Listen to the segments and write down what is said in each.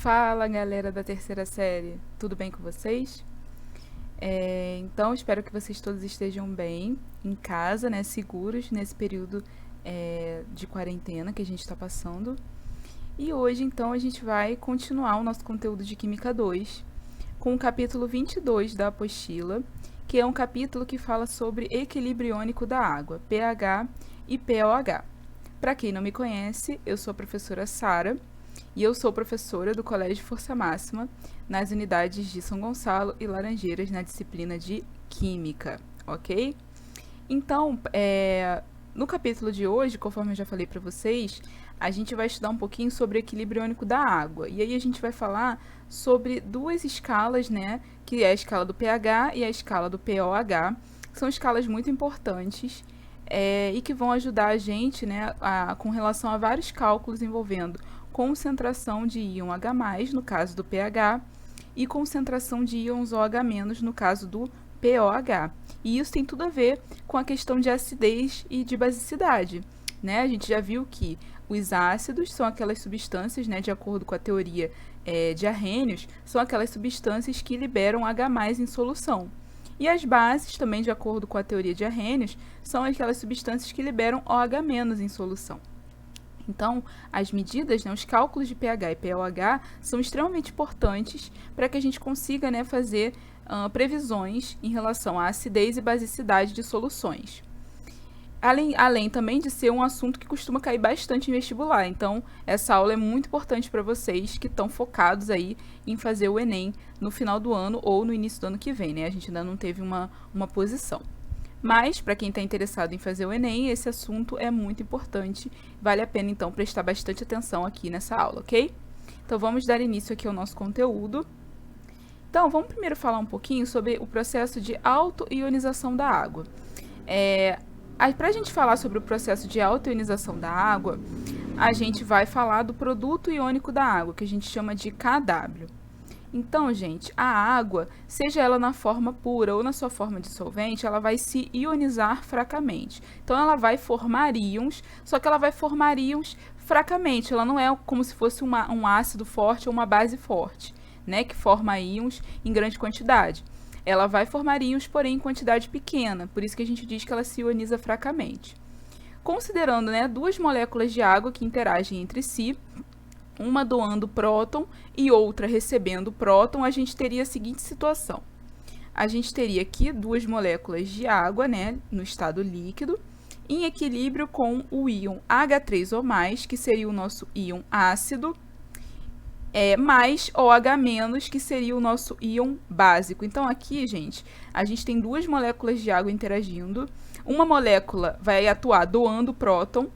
Fala, galera da terceira série, tudo bem com vocês? Então, espero que vocês todos estejam bem, em casa, né, seguros nesse período de quarentena que a gente está passando. E hoje, então, a gente vai continuar o nosso conteúdo de Química 2, com o capítulo 22 da apostila, que é um capítulo que fala sobre equilíbrio iônico da água, pH e pOH. Para quem não me conhece, eu sou a professora Sara, e eu sou professora do Colégio Força Máxima, nas unidades de São Gonçalo e Laranjeiras, na disciplina de Química, ok? Então, no capítulo de hoje, conforme eu já falei para vocês, a gente vai estudar um pouquinho sobre o equilíbrio iônico da água. E aí a gente vai falar sobre duas escalas, né? Que é a escala do pH e a escala do pOH. São escalas muito importantes e que vão ajudar a gente, né, com relação a vários cálculos envolvendo concentração de íon H+, no caso do pH, e concentração de íons OH-, no caso do pOH. E isso tem tudo a ver com a questão de acidez e de basicidade, né? A gente já viu que os ácidos são aquelas substâncias, né, de acordo com a teoria de Arrhenius, são aquelas substâncias que liberam H+ em solução. E as bases, também de acordo com a teoria de Arrhenius, são aquelas substâncias que liberam OH- em solução. Então, as medidas, né, os cálculos de pH e pOH são extremamente importantes para que a gente consiga, né, fazer previsões em relação à acidez e basicidade de soluções. Além também de ser um assunto que costuma cair bastante em vestibular. Então, essa aula é muito importante para vocês que estão focados aí em fazer o Enem no final do ano ou no início do ano que vem, né? A gente ainda não teve uma posição. Mas, para quem está interessado em fazer o Enem, esse assunto é muito importante. Vale a pena, então, prestar bastante atenção aqui nessa aula, ok? Então, vamos dar início aqui ao nosso conteúdo. Então, vamos primeiro falar um pouquinho sobre o processo de autoionização da água. Para a gente falar sobre o processo de autoionização da água, a gente vai falar do produto iônico da água, que a gente chama de KW. Então, gente, a água, seja ela na forma pura ou na sua forma dissolvente, ela vai se ionizar fracamente. Então, ela vai formar íons, só que ela vai formar íons fracamente. Ela não é como se fosse um ácido forte ou uma base forte, né, que forma íons em grande quantidade. Ela vai formar íons, porém, em quantidade pequena. Por isso que a gente diz que ela se ioniza fracamente. Considerando, né, duas moléculas de água que interagem entre si, uma doando próton e outra recebendo próton, a gente teria a seguinte situação. A gente teria aqui duas moléculas de água, né, no estado líquido, em equilíbrio com o íon H3O+, que seria o nosso íon ácido, mais OH-, que seria o nosso íon básico. Então, aqui, gente, a gente tem duas moléculas de água interagindo. Uma molécula vai atuar doando próton,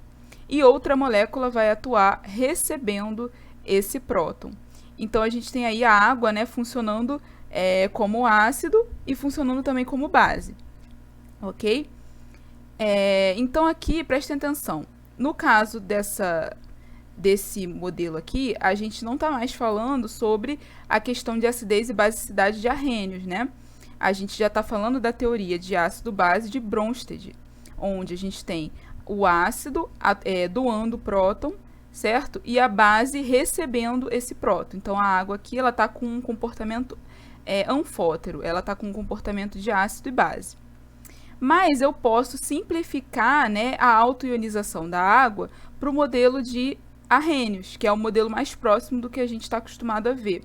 e outra molécula vai atuar recebendo esse próton. Então, a gente tem aí a água, né, funcionando como ácido e funcionando também como base, ok? Então, aqui, prestem atenção. No caso desse modelo aqui, a gente não está mais falando sobre a questão de acidez e basicidade de Arrhenius, né? A gente já está falando da teoria de ácido-base de Bronsted, onde a gente tem o ácido doando próton, certo? E a base recebendo esse próton. Então, a água aqui ela está com um comportamento anfótero, ela está com um comportamento de ácido e base. Mas eu posso simplificar, né, a autoionização da água para o modelo de Arrhenius, que é o modelo mais próximo do que a gente está acostumado a ver.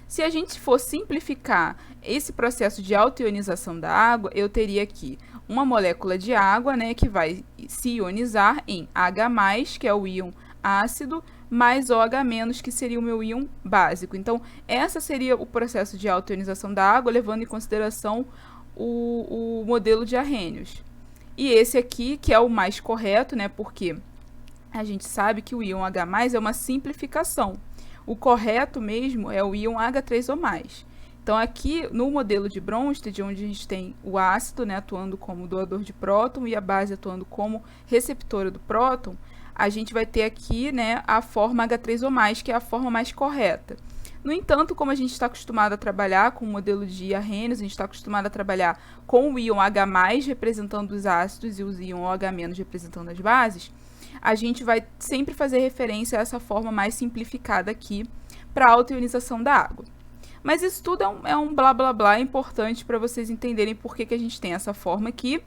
Se a gente for simplificar esse processo de autoionização da água, eu teria aqui uma molécula de água, né, que vai se ionizar em H+, que é o íon ácido, mais OH-, que seria o meu íon básico. Então, essa seria o processo de autoionização da água, levando em consideração o modelo de Arrhenius. E esse aqui, que é o mais correto, né, porque a gente sabe que o íon H+ é uma simplificação. O correto mesmo é o íon H3O+. Então, aqui no modelo de Bronsted, onde a gente tem o ácido, né, atuando como doador de próton e a base atuando como receptora do próton, a gente vai ter aqui, né, a forma H3O+, que é a forma mais correta. No entanto, como a gente está acostumado a trabalhar com o modelo de Arrhenius, a gente está acostumado a trabalhar com o íon H+, representando os ácidos, e os íon OH- representando as bases, a gente vai sempre fazer referência a essa forma mais simplificada aqui, para a autoionização da água. Mas isso tudo é um blá blá blá importante para vocês entenderem por que a gente tem essa forma aqui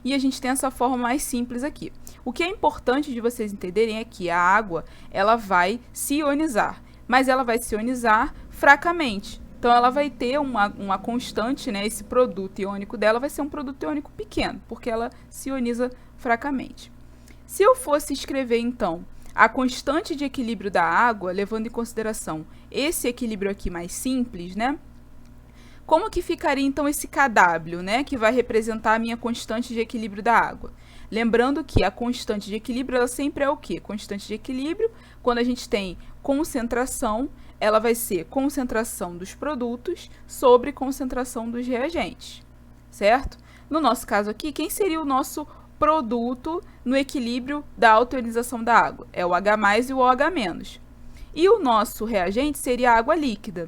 e a gente tem essa forma mais simples aqui. O que é importante de vocês entenderem é que a água ela vai se ionizar, mas ela vai se ionizar fracamente. Então, ela vai ter uma constante, né? Esse produto iônico dela vai ser um produto iônico pequeno, porque ela se ioniza fracamente. Se eu fosse escrever, então, a constante de equilíbrio da água, levando em consideração esse equilíbrio aqui mais simples, né? Como que ficaria, então, esse Kw, né? Que vai representar a minha constante de equilíbrio da água. Lembrando que a constante de equilíbrio, ela sempre é o quê? Constante de equilíbrio, quando a gente tem concentração, ela vai ser concentração dos produtos sobre concentração dos reagentes, certo? No nosso caso aqui, quem seria o nosso produto no equilíbrio da autoionização da água? É o H+ e o OH-. E o nosso reagente seria a água líquida.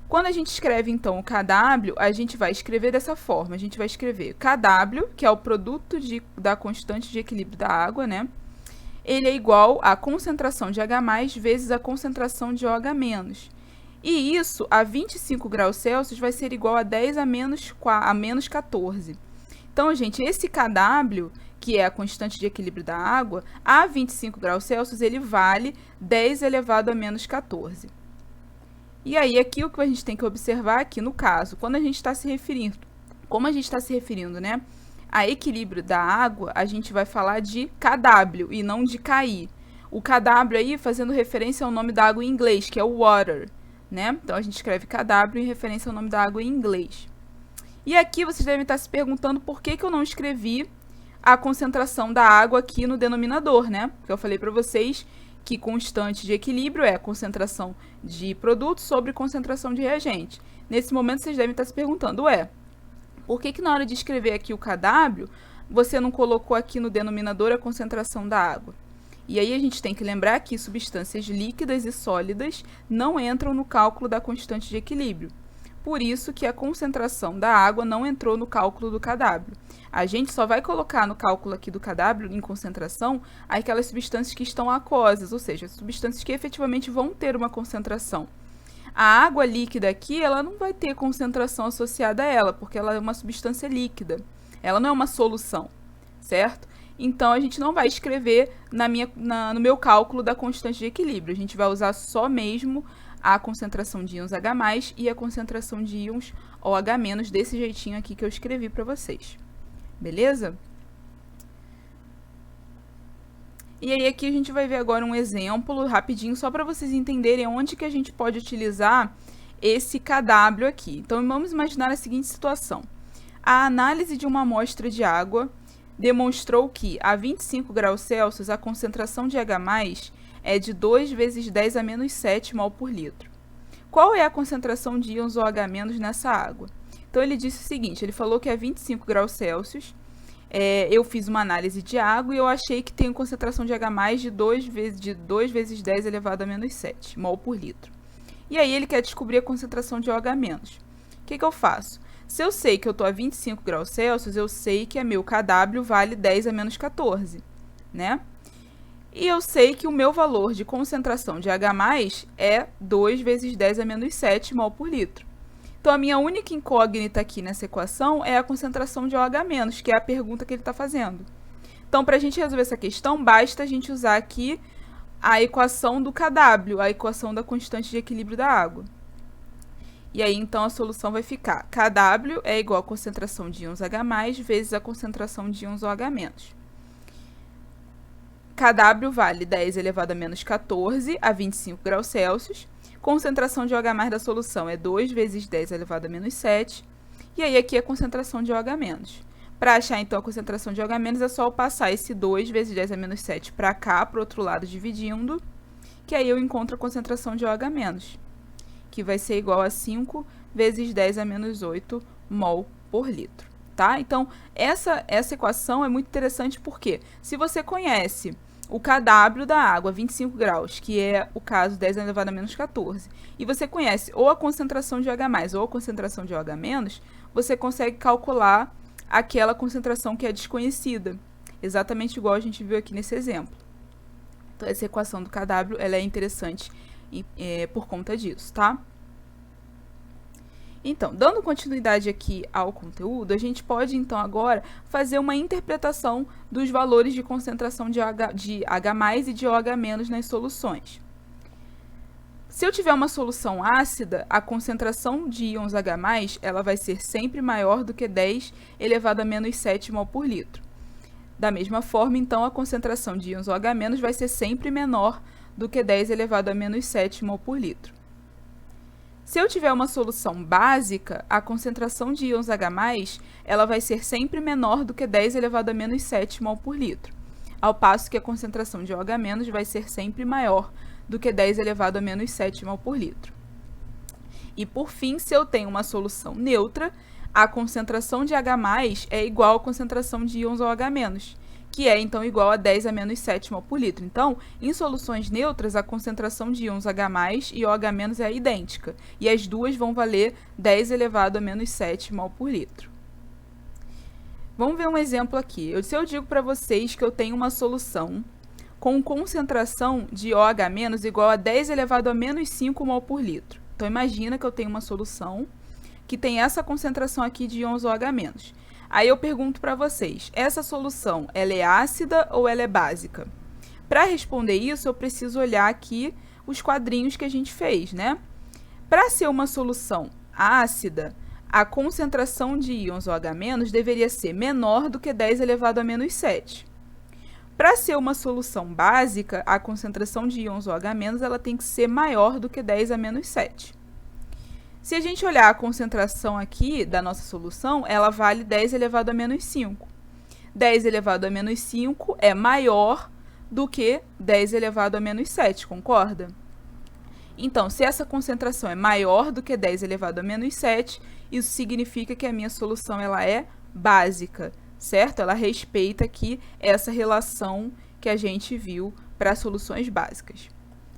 Quando a gente escreve, então, o Kw, a gente vai escrever dessa forma. A gente vai escrever Kw, que é o produto da constante de equilíbrio da água, né? Ele é igual à concentração de H+ vezes a concentração de OH-. E isso, a 25 graus Celsius, vai ser igual a 10 a menos 14. Então, gente, esse Kw, que é a constante de equilíbrio da água, a 25 graus Celsius, ele vale 10 elevado a menos 14. E aí, aqui o que a gente tem que observar aqui, no caso, quando a gente está se referindo, como a gente está se referindo, né, a equilíbrio da água, a gente vai falar de Kw e não de Ki. O Kw aí fazendo referência ao nome da água em inglês, que é o water, né? Então, a gente escreve Kw em referência ao nome da água em inglês. E aqui vocês devem estar se perguntando por que eu não escrevi a concentração da água aqui no denominador, né? Porque eu falei para vocês que constante de equilíbrio é a concentração de produto sobre concentração de reagente. Nesse momento, vocês devem estar se perguntando, por que na hora de escrever aqui o Kw, você não colocou aqui no denominador a concentração da água? E aí a gente tem que lembrar que substâncias líquidas e sólidas não entram no cálculo da constante de equilíbrio. Por isso que a concentração da água não entrou no cálculo do Kw. A gente só vai colocar no cálculo aqui do Kw, em concentração, aquelas substâncias que estão aquosas, ou seja, substâncias que efetivamente vão ter uma concentração. A água líquida aqui, ela não vai ter concentração associada a ela, porque ela é uma substância líquida. Ela não é uma solução, certo? Então, a gente não vai escrever no meu cálculo da constante de equilíbrio. A gente vai usar só mesmo a concentração de íons H+, e a concentração de íons OH- desse jeitinho aqui que eu escrevi para vocês. Beleza? E aí aqui a gente vai ver agora um exemplo rapidinho, só para vocês entenderem onde que a gente pode utilizar esse Kw aqui. Então, vamos imaginar a seguinte situação. A análise de uma amostra de água demonstrou que a 25 graus Celsius a concentração de H+ é de 2 vezes 10 a menos 7 mol por litro. Qual é a concentração de íons OH- nessa água? Então, ele disse o seguinte, ele falou que a 25 graus Celsius, eu fiz uma análise de água e eu achei que tem concentração de H+ de 2 vezes 10 elevado a menos 7 mol por litro. E aí, ele quer descobrir a concentração de OH-. O que eu faço? Se eu sei que eu estou a 25 graus Celsius, eu sei que meu Kw vale 10 a menos 14, né? E eu sei que o meu valor de concentração de H+ é 2 vezes 10 a menos 7 mol por litro. Então, a minha única incógnita aqui nessa equação é a concentração de OH-, que é a pergunta que ele está fazendo. Então, para a gente resolver essa questão, basta a gente usar aqui a equação do Kw, a equação da constante de equilíbrio da água. E aí, então, a solução vai ficar Kw é igual a concentração de íons H+ vezes a concentração de íons OH-. Kw vale 10 elevado a menos 14 a 25 graus Celsius. Concentração de OH+ da solução é 2 vezes 10 elevado a menos 7. E aí, aqui é a concentração de OH-. Para achar, então, a concentração de OH- é só eu passar esse 2 vezes 10 a menos 7 para cá, para o outro lado, dividindo, que aí eu encontro a concentração de OH-, que vai ser igual a 5 vezes 10 a menos 8 mol por litro, tá? Então, essa equação é muito interessante porque, se você conhece o Kw da água, 25 graus, que é o caso 10 elevado a menos 14, e você conhece ou a concentração de OH+, ou a concentração de OH-, você consegue calcular aquela concentração que é desconhecida, exatamente igual a gente viu aqui nesse exemplo. Então, essa equação do Kw, ela é interessante por conta disso, tá? Então, dando continuidade aqui ao conteúdo, a gente pode, então, agora fazer uma interpretação dos valores de concentração de H e de OH- nas soluções. Se eu tiver uma solução ácida, a concentração de íons H+, ela vai ser sempre maior do que 10 elevado a menos 7 mol por litro. Da mesma forma, então, a concentração de íons OH- vai ser sempre menor do que 10 elevado a menos 7 mol por litro. Se eu tiver uma solução básica, a concentração de íons H+, ela vai ser sempre menor do que 10 elevado a menos 7 mol por litro, ao passo que a concentração de OH- vai ser sempre maior do que 10 elevado a menos 7 mol por litro. E, por fim, se eu tenho uma solução neutra, a concentração de H+ é igual à concentração de íons OH-, que é, então, igual a 10 a menos 7 mol por litro. Então, em soluções neutras, a concentração de íons H+ e OH- é idêntica, e as duas vão valer 10 elevado a menos 7 mol por litro. Vamos ver um exemplo aqui. Se eu digo para vocês que eu tenho uma solução com concentração de OH- igual a 10 elevado a menos 5 mol por litro. Então, imagina que eu tenho uma solução que tem essa concentração aqui de íons OH-. Aí eu pergunto para vocês, essa solução, ela é ácida ou ela é básica? Para responder isso, eu preciso olhar aqui os quadrinhos que a gente fez, né? Para ser uma solução ácida, a concentração de íons OH- deveria ser menor do que 10 elevado a menos 7. Para ser uma solução básica, a concentração de íons OH- ela tem que ser maior do que 10 a menos 7. Se a gente olhar a concentração aqui da nossa solução, ela vale 10 elevado a menos 5. 10 elevado a menos 5 é maior do que 10 elevado a menos 7, concorda? Então, se essa concentração é maior do que 10 elevado a menos 7, isso significa que a minha solução ela é básica, certo? Ela respeita aqui essa relação que a gente viu para soluções básicas.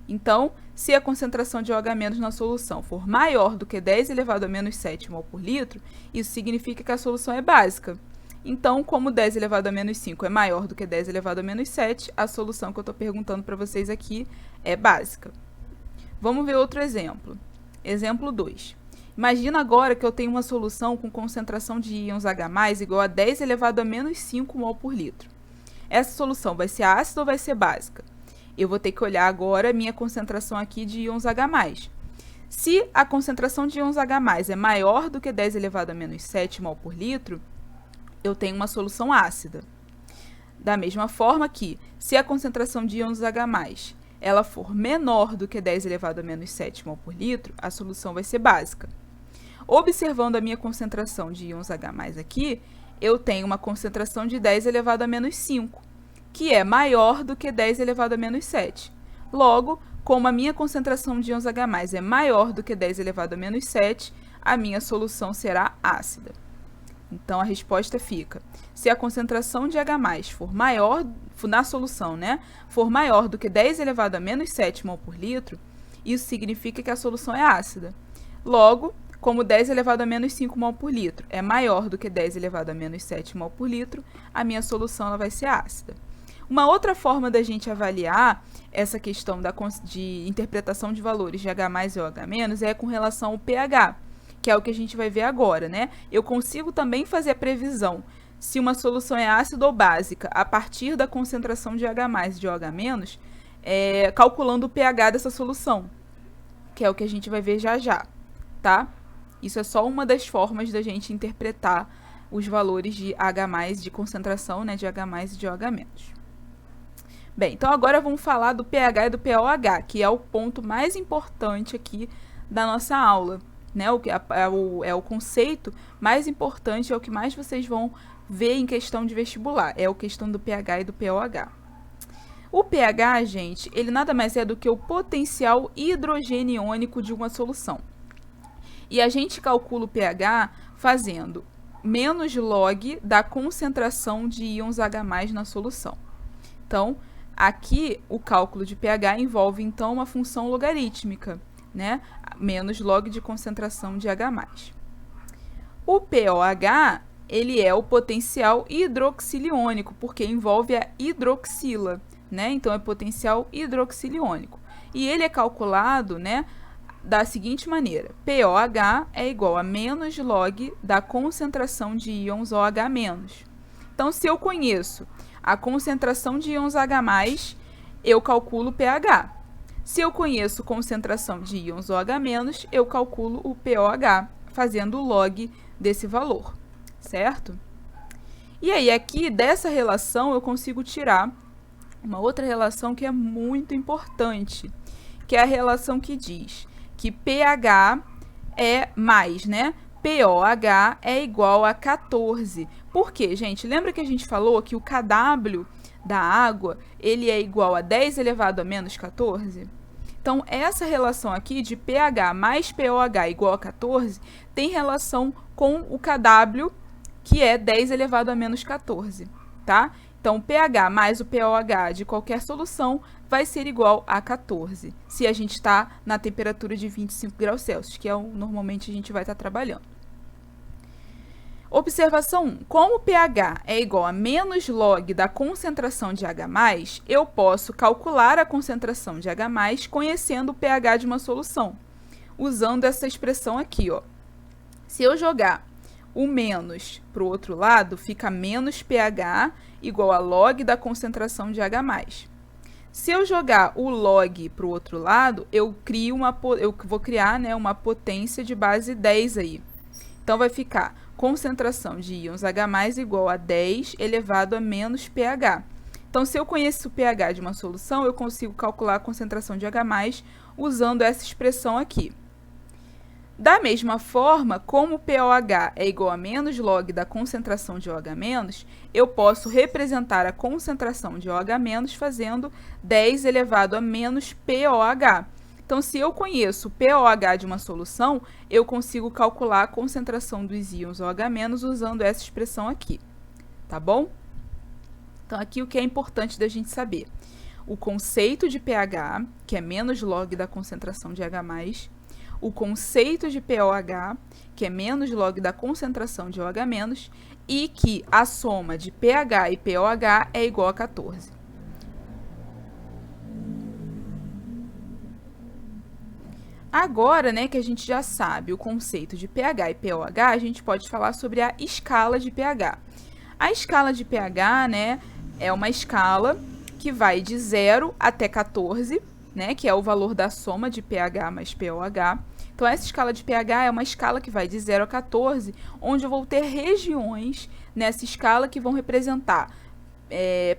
Então, se a concentração de OH- na solução for maior do que 10 elevado a menos 7 mol por litro, isso significa que a solução é básica. Então, como 10 elevado a menos 5 é maior do que 10 elevado a menos 7, a solução que eu estou perguntando para vocês aqui é básica. Vamos ver outro exemplo. Exemplo 2. Imagina agora que eu tenho uma solução com concentração de íons H+ igual a 10 elevado a menos 5 mol por litro. Essa solução vai ser ácida ou vai ser básica? Eu vou ter que olhar agora a minha concentração aqui de íons H+. Se a concentração de íons H+ é maior do que 10 elevado a menos 7 mol por litro, eu tenho uma solução ácida. Da mesma forma que, se a concentração de íons H+ ela for menor do que 10 elevado a menos 7 mol por litro, a solução vai ser básica. Observando a minha concentração de íons H+ aqui, eu tenho uma concentração de 10 elevado a menos 5, que é maior do que 10 elevado a menos 7. Logo, como a minha concentração de íons H+ é maior do que 10 elevado a menos 7, a minha solução será ácida. Então, a resposta fica, se a concentração de H+ for maior, na solução, né, for maior do que 10 elevado a menos 7 mol por litro, isso significa que a solução é ácida. Logo, como 10 elevado a menos 5 mol por litro é maior do que 10 elevado a menos 7 mol por litro, a minha solução ela vai ser ácida. Uma outra forma da gente avaliar essa questão de interpretação de valores de H+ e OH- é com relação ao pH, que é o que a gente vai ver agora, né? Eu consigo também fazer a previsão se uma solução é ácida ou básica a partir da concentração de H+ e de OH-, calculando o pH dessa solução, que é o que a gente vai ver já já, tá? Isso é só uma das formas da gente interpretar os valores de H+, de concentração, né, de H+ e de OH-. Bem, então agora vamos falar do pH e do pOH, que é o ponto mais importante aqui da nossa aula, né? É o conceito mais importante, é o que mais vocês vão ver em questão de vestibular, é a questão do pH e do pOH. O pH, gente, ele nada mais é do que o potencial hidrogeniônico de uma solução. E a gente calcula o pH fazendo menos log da concentração de íons H+ na solução. Então, aqui o cálculo de pH envolve, então, uma função logarítmica, né? Menos log de concentração de H+. O pOH, ele é o potencial hidroxiliônico, porque envolve a hidroxila, né? Então, é potencial hidroxiliônico. e ele é calculado, né, da seguinte maneira: POH é igual a menos log da concentração de íons OH-. Então, se eu conheço a concentração de íons H+, eu calculo o pH. Se eu conheço concentração de íons OH-, eu calculo o POH, fazendo o log desse valor, certo? E aí, aqui, dessa relação, eu consigo tirar uma outra relação que é muito importante, que é a relação que diz que pH é mais, né? POH é igual a 14. Por quê, gente? Lembra que a gente falou que o kW da água, ele é igual a 10 elevado a menos 14? Então, essa relação aqui de pH mais POH igual a 14 tem relação com o kW, que é 10 elevado a menos 14, tá? Então, o pH mais o POH de qualquer solução vai ser igual a 14, se a gente está na temperatura de 25 graus Celsius, que é normalmente a gente vai estar trabalhando. Observação 1. Como o pH é igual a menos log da concentração de H+, eu posso calcular a concentração de H+, conhecendo o pH de uma solução, usando essa expressão aqui, ó. Se eu jogar o menos para o outro lado, fica menos pH igual a log da concentração de H+. Se eu jogar o log para o outro lado, eu vou criar, né, uma potência de base 10 aí. Então, vai ficar concentração de íons H+ igual a 10 elevado a menos pH. Então, se eu conheço o pH de uma solução, eu consigo calcular a concentração de H+ usando essa expressão aqui. Da mesma forma, como o POH é igual a menos log da concentração de OH-, eu posso representar a concentração de OH- fazendo 10 elevado a menos POH. Então, se eu conheço o POH de uma solução, eu consigo calcular a concentração dos íons OH- usando essa expressão aqui, tá bom? Então, aqui o que é importante da gente saber: o conceito de pH, que é menos log da concentração de H+, o conceito de POH, que é menos log da concentração de OH-, e que a soma de pH e POH é igual a 14. Agora, né, que a gente já sabe o conceito de pH e POH, a gente pode falar sobre a escala de pH. A escala de pH, né, é uma escala que vai de 0 até 14, né, que é o valor da soma de pH mais POH. Então, essa escala de pH é uma escala que vai de 0 a 14, onde eu vou ter regiões nessa escala que vão representar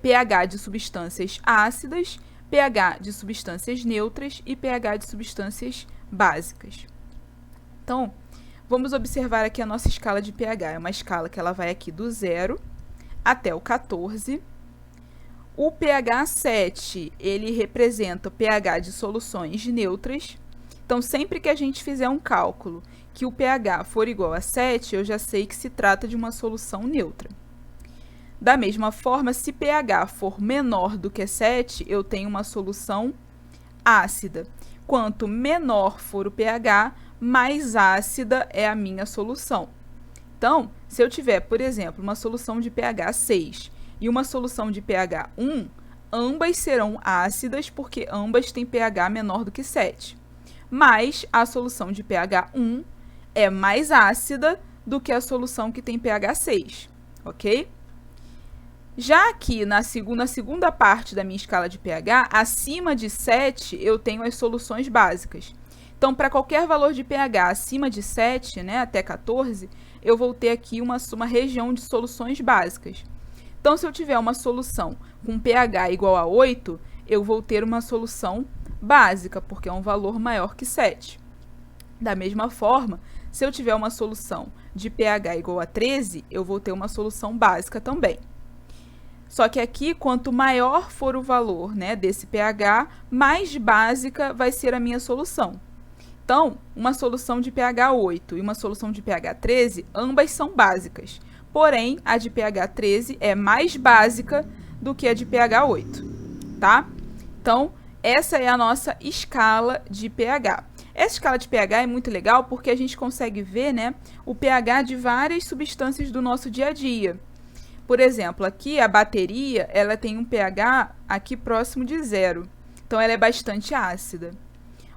pH de substâncias ácidas, pH de substâncias neutras e pH de substâncias básicas. Então, vamos observar aqui a nossa escala de pH. É uma escala que ela vai aqui do 0 até o 14. O pH 7, ele representa o pH de soluções neutras. Então, sempre que a gente fizer um cálculo que o pH for igual a 7, eu já sei que se trata de uma solução neutra. Da mesma forma, se pH for menor do que 7, eu tenho uma solução ácida. Quanto menor for o pH, mais ácida é a minha solução. Então, se eu tiver, por exemplo, uma solução de pH 6 e uma solução de pH 1, ambas serão ácidas porque ambas têm pH menor do que 7. Mas a solução de pH 1 é mais ácida do que a solução que tem pH 6, ok? Já aqui na segunda parte da minha escala de pH, acima de 7, eu tenho as soluções básicas. Então, para qualquer valor de pH acima de 7, né, até 14, eu vou ter aqui uma região de soluções básicas. Então, se eu tiver uma solução com pH igual a 8, eu vou ter uma solução básica, porque é um valor maior que 7. Da mesma forma, se eu tiver uma solução de pH igual a 13, eu vou ter uma solução básica também. Só que aqui, quanto maior for o valor, né, desse pH, mais básica vai ser a minha solução. Então, uma solução de pH 8 e uma solução de pH 13, ambas são básicas. Porém, a de pH 13 é mais básica do que a de pH 8, tá? Então, essa é a nossa escala de pH. Essa escala de pH é muito legal porque a gente consegue ver, né, o pH de várias substâncias do nosso dia a dia. Por exemplo, aqui a bateria, ela tem um pH aqui próximo de 0. Então, ela é bastante ácida.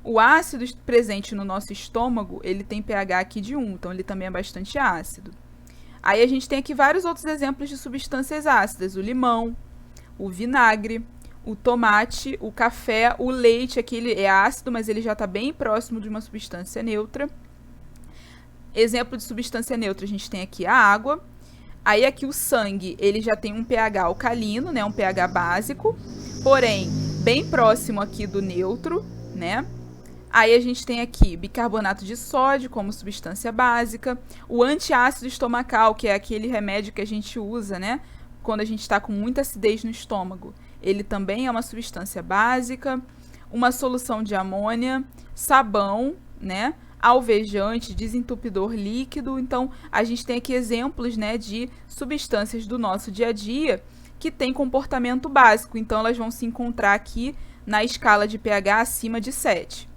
O ácido presente no nosso estômago, ele tem pH aqui de 1, então ele também é bastante ácido. Aí a gente tem aqui vários outros exemplos de substâncias ácidas, o limão, o vinagre, o tomate, o café, o leite, aqui ele é ácido, mas ele já está bem próximo de uma substância neutra. Exemplo de substância neutra, a gente tem aqui a água. Aí aqui o sangue, ele já tem um pH alcalino, né, um pH básico, porém bem próximo aqui do neutro, né? Aí a gente tem aqui bicarbonato de sódio como substância básica, o antiácido estomacal, que é aquele remédio que a gente usa, né, quando a gente está com muita acidez no estômago. Ele também é uma substância básica, uma solução de amônia, sabão, né, alvejante, desentupidor líquido. Então, a gente tem aqui exemplos, né, de substâncias do nosso dia a dia que têm comportamento básico. Então, elas vão se encontrar aqui na escala de pH acima de 7.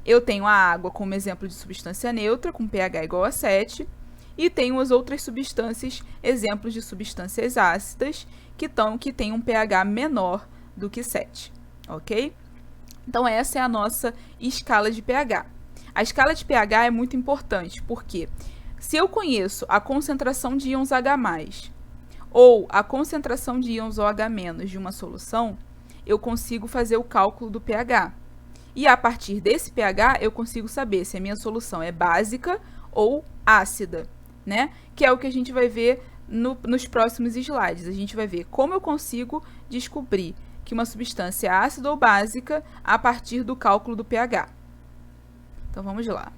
Eu tenho a água como exemplo de substância neutra, com pH igual a 7, e tenho as outras substâncias, exemplos de substâncias ácidas, que têm um pH menor do que 7, ok? Então, essa é a nossa escala de pH. A escala de pH é muito importante, porque se eu conheço a concentração de íons H+, ou a concentração de íons OH- de uma solução, eu consigo fazer o cálculo do pH. E a partir desse pH, eu consigo saber se a minha solução é básica ou ácida, né? Que é o que a gente vai ver nos próximos slides. A gente vai ver como eu consigo descobrir que uma substância é ácida ou básica a partir do cálculo do pH. Então, vamos lá.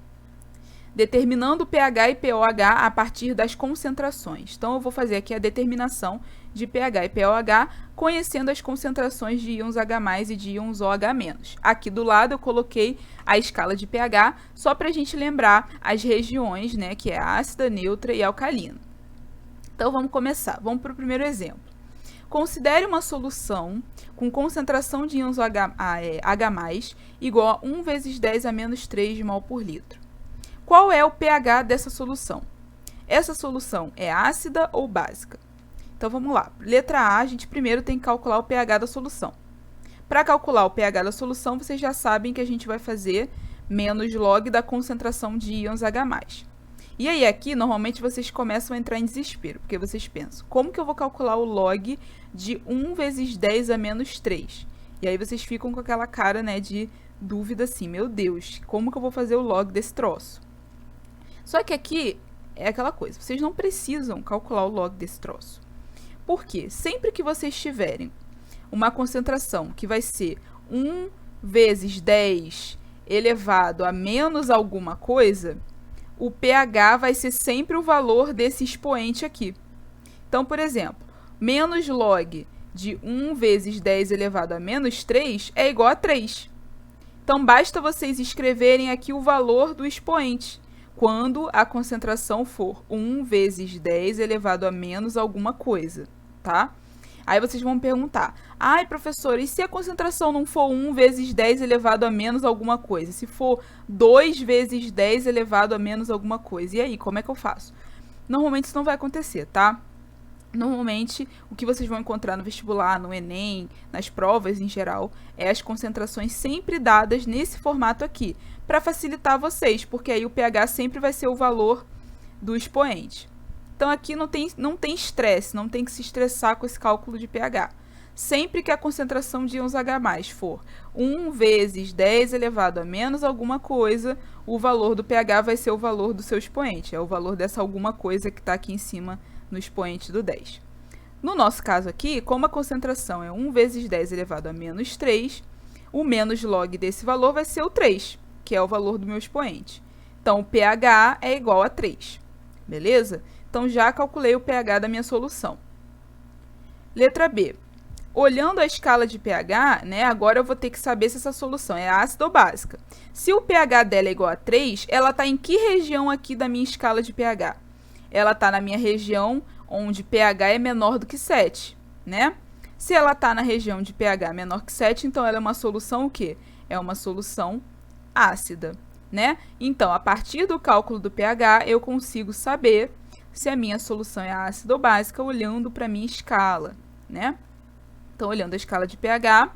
Determinando o pH e pOH a partir das concentrações. Então, eu vou fazer aqui a determinação de pH e pOH, conhecendo as concentrações de íons H+, e de íons OH-. Aqui do lado eu coloquei a escala de pH, só para a gente lembrar as regiões, né, que é ácida, neutra e alcalina. Então, vamos começar. Vamos para o primeiro exemplo. Considere uma solução com concentração de íons H+, igual a 1 vezes 10 a menos 3 de mol por litro. Qual é o pH dessa solução? Essa solução é ácida ou básica? Então, vamos lá. Letra A, a gente primeiro tem que calcular o pH da solução. Para calcular o pH da solução, vocês já sabem que a gente vai fazer menos log da concentração de íons H+. E aí, aqui, normalmente, vocês começam a entrar em desespero, porque vocês pensam, como que eu vou calcular o log de 1 vezes 10 a menos 3? E aí, vocês ficam com aquela cara, né, de dúvida assim, meu Deus, como que eu vou fazer o log desse troço? Só que aqui é aquela coisa, vocês não precisam calcular o log desse troço. Por quê? Sempre que vocês tiverem uma concentração que vai ser 1 vezes 10 elevado a menos alguma coisa, o pH vai ser sempre o valor desse expoente aqui. Então, por exemplo, menos log de 1 vezes 10 elevado a menos 3 é igual a 3. Então, basta vocês escreverem aqui o valor do expoente, quando a concentração for 1 vezes 10 elevado a menos alguma coisa, tá? Aí vocês vão perguntar, ai, professora, e se a concentração não for 1 vezes 10 elevado a menos alguma coisa? Se for 2 vezes 10 elevado a menos alguma coisa? E aí, como é que eu faço? Normalmente isso não vai acontecer, tá? Normalmente, o que vocês vão encontrar no vestibular, no Enem, nas provas em geral, é as concentrações sempre dadas nesse formato aqui, para facilitar vocês, porque aí o pH sempre vai ser o valor do expoente. Então, aqui não tem estresse, não tem que se estressar com esse cálculo de pH. Sempre que a concentração de íons H+ for 1 vezes 10 elevado a menos alguma coisa, o valor do pH vai ser o valor do seu expoente, é o valor dessa alguma coisa que está aqui em cima no expoente do 10. No nosso caso aqui, como a concentração é 1 vezes 10 elevado a menos 3, o menos log desse valor vai ser o 3, que é o valor do meu expoente. Então, o pH é igual a 3, beleza? Então, já calculei o pH da minha solução. Letra B. Olhando a escala de pH, né, agora eu vou ter que saber se essa solução é ácida ou básica. Se o pH dela é igual a 3, ela está em que região aqui da minha escala de pH? Ela está na minha região onde pH é menor do que 7, né? Se ela está na região de pH menor que 7, então ela é uma solução o quê? É uma solução ácida, né? Então, a partir do cálculo do pH, eu consigo saber se a minha solução é ácida ou básica olhando para a minha escala, né? Então, olhando a escala de pH,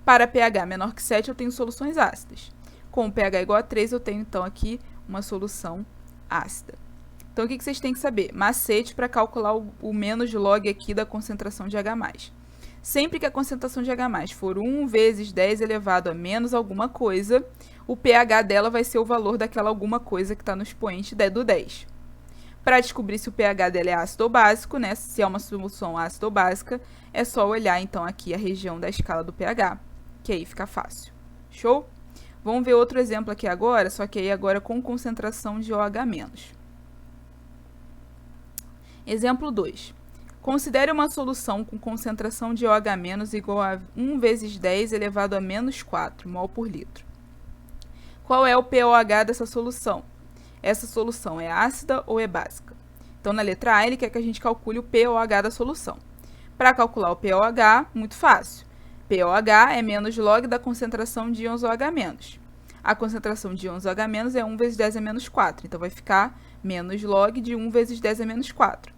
Para pH menor que 7, eu tenho soluções ácidas. Com pH igual a 3, eu tenho, então, aqui uma solução ácida. Então, o que vocês têm que saber? Macete para calcular o menos log aqui da concentração de H+. Sempre que a concentração de H+ for 1 vezes 10 elevado a menos alguma coisa, o pH dela vai ser o valor daquela alguma coisa que está no expoente do 10. Para descobrir se o pH dela é ácido ou básico, né, se é uma solução ácida ou básica, é só olhar, então, aqui a região da escala do pH, que aí fica fácil. Show? Vamos ver outro exemplo aqui agora, só que aí agora com concentração de OH-. Exemplo 2. Considere uma solução com concentração de OH- igual a 1 vezes 10 elevado a menos 4 mol por litro. Qual é o pOH dessa solução? Essa solução é ácida ou é básica? Então, na letra A, ele quer que a gente calcule o pOH da solução. Para calcular o pOH, muito fácil. pOH é menos log da concentração de íons OH-. A concentração de íons OH- é 1 vezes 10 a menos 4. Então, vai ficar menos log de 1 vezes 10 a menos 4.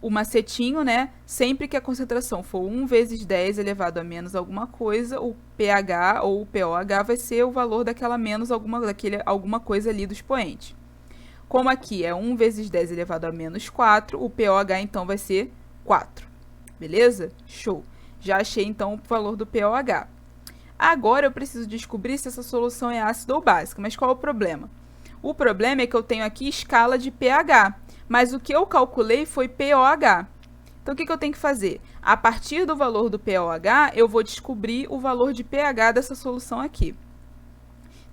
O macetinho, né? Sempre que a concentração for 1 vezes 10 elevado a menos alguma coisa, o pH ou o pOH vai ser o valor daquela menos alguma coisa ali do expoente. Como aqui é 1 vezes 10 elevado a menos 4, o pOH, então, vai ser 4. Beleza? Show! Já achei, então, o valor do pOH. Agora, eu preciso descobrir se essa solução é ácida ou básica. Mas qual é o problema? O problema é que eu tenho aqui escala de pH, mas o que eu calculei foi pOH. Então, o que eu tenho que fazer? A partir do valor do pOH, eu vou descobrir o valor de pH dessa solução aqui.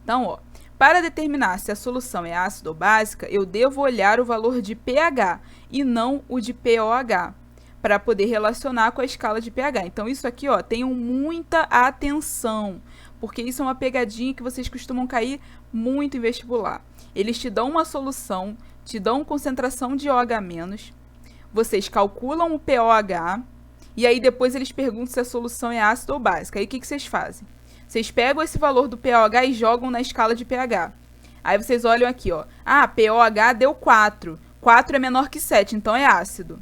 Então, ó, para determinar se a solução é ácida ou básica, eu devo olhar o valor de pH e não o de pOH, para poder relacionar com a escala de pH. Então, isso aqui, ó, tenham muita atenção, porque isso é uma pegadinha que vocês costumam cair muito em vestibular. Eles te dão uma solução, te dão concentração de OH-, vocês calculam o pOH, e aí depois eles perguntam se a solução é ácida ou básica. Aí o que vocês fazem? Vocês pegam esse valor do pOH e jogam na escala de pH. Aí vocês olham aqui, ó. Ah, pOH deu 4. 4 é menor que 7, então é ácido.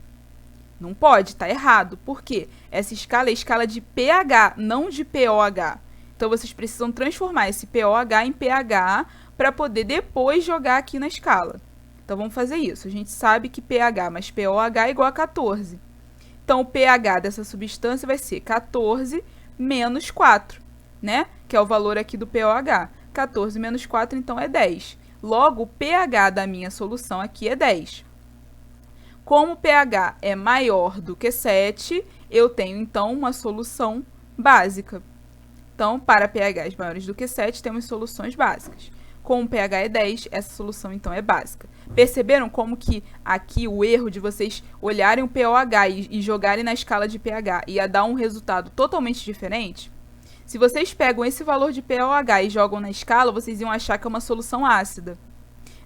Não pode, tá errado. Por quê? Essa escala é escala de pH, não de pOH. Então, vocês precisam transformar esse pOH em pH para poder depois jogar aqui na escala. Então, vamos fazer isso. A gente sabe que pH mais pOH é igual a 14. Então, o pH dessa substância vai ser 14 menos 4, né? Que é o valor aqui do pOH. 14 menos 4, então, é 10. Logo, o pH da minha solução aqui é 10. Como o pH é maior do que 7, eu tenho, então, uma solução básica. Então, para pHs maiores do que 7, temos soluções básicas. Como o pH é 10, essa solução, então, é básica. Perceberam como que aqui o erro de vocês olharem o pOH e jogarem na escala de pH ia dar um resultado totalmente diferente? Se vocês pegam esse valor de pOH e jogam na escala, vocês iam achar que é uma solução ácida.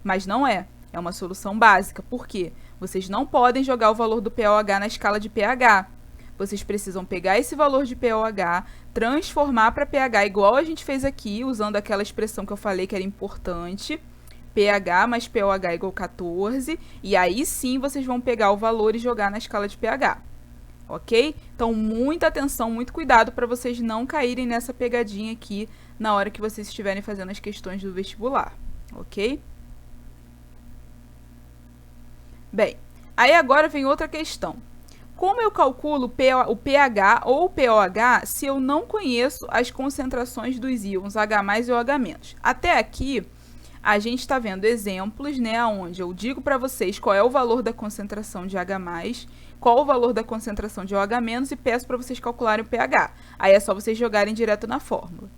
Mas não é. É uma solução básica. Por quê? Vocês não podem jogar o valor do pOH na escala de pH. Vocês precisam pegar esse valor de pOH, transformar para pH igual a gente fez aqui, usando aquela expressão que eu falei que era importante, pH mais pOH igual 14, e aí sim vocês vão pegar o valor e jogar na escala de pH. Ok? Então, muita atenção, muito cuidado para vocês não caírem nessa pegadinha aqui na hora que vocês estiverem fazendo as questões do vestibular. Ok? Bem, aí agora vem outra questão. Como eu calculo o pH ou o pOH se eu não conheço as concentrações dos íons H+ e OH-? Até aqui, a gente está vendo exemplos, né, onde eu digo para vocês qual é o valor da concentração de H+, qual o valor da concentração de OH- e peço para vocês calcularem o pH. Aí é só vocês jogarem direto na fórmula.